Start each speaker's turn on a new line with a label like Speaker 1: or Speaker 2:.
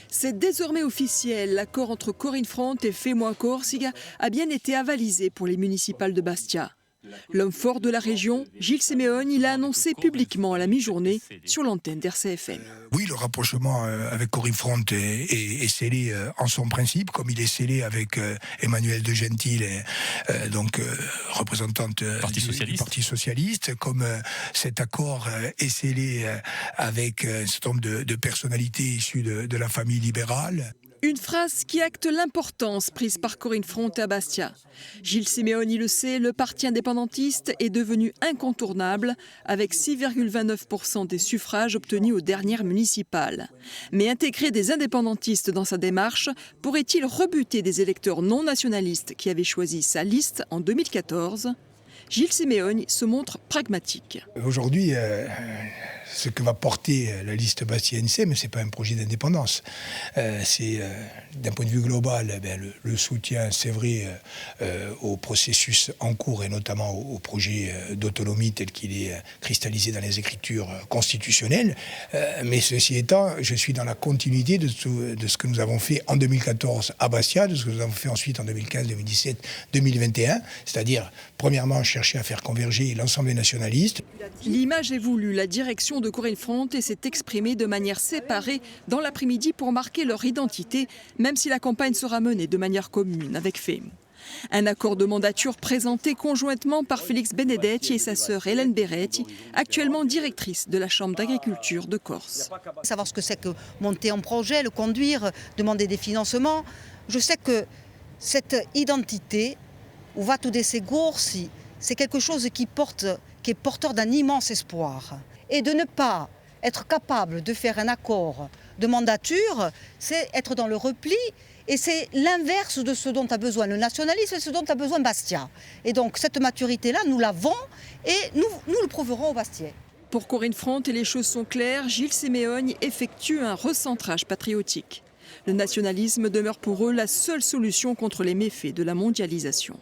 Speaker 1: C'est désormais officiel, l'accord entre Corinne Front et Femo Corsica a bien été avalisé pour les municipales de Bastia. L'homme fort de la région, Gilles Simeoni, l'a annoncé publiquement à la mi-journée sur l'antenne d'RCFM.
Speaker 2: Oui, le rapprochement avec Corinne Front est scellé en son principe, comme il est scellé avec Emmanuelle De Gentil, représentante du Parti Socialiste, comme cet accord est scellé avec un certain nombre de personnalités issues de la famille libérale.
Speaker 1: Une phrase qui acte l'importance prise par Corinne Front à Bastia. Gilles Simeoni le sait, le parti indépendantiste est devenu incontournable avec 6,29% des suffrages obtenus aux dernières municipales. Mais intégrer des indépendantistes dans sa démarche pourrait-il rebuter des électeurs non nationalistes qui avaient choisi sa liste en 2014 ? Gilles Simeoni se montre pragmatique.
Speaker 2: Aujourd'hui, ce que va porter la liste Bastia-NC, mais ce n'est pas un projet d'indépendance. C'est, d'un point de vue global, le soutien, c'est vrai, au processus en cours et notamment au projet d'autonomie tel qu'il est cristallisé dans les écritures constitutionnelles. Mais ceci étant, je suis dans la continuité de ce que nous avons fait en 2014 à Bastia, de ce que nous avons fait ensuite en 2015, 2017, 2021, c'est-à-dire, premièrement, chercher à faire converger l'ensemble des nationalistes.
Speaker 1: L'image est voulue, la direction de Corinne Front s'est exprimée de manière séparée dans l'après-midi pour marquer leur identité, même si la campagne sera menée de manière commune avec Femo. Un accord de mandature présenté conjointement par Félix Benedetti et sa sœur Hélène Beretti, actuellement directrice de la Chambre d'agriculture de Corse.
Speaker 3: Savoir ce que c'est que monter un projet, le conduire, demander des financements. Je sais que cette identité, où va tout de Segor, c'est quelque chose qui est porteur d'un immense espoir. Et de ne pas être capable de faire un accord de mandature, c'est être dans le repli. Et c'est l'inverse de ce dont a besoin le nationalisme et ce dont a besoin Bastia. Et donc cette maturité-là, nous l'avons et nous le prouverons au Bastia.
Speaker 1: Pour Corinne Front, et les choses sont claires, Gilles Simeoni effectue un recentrage patriotique. Le nationalisme demeure pour eux la seule solution contre les méfaits de la mondialisation.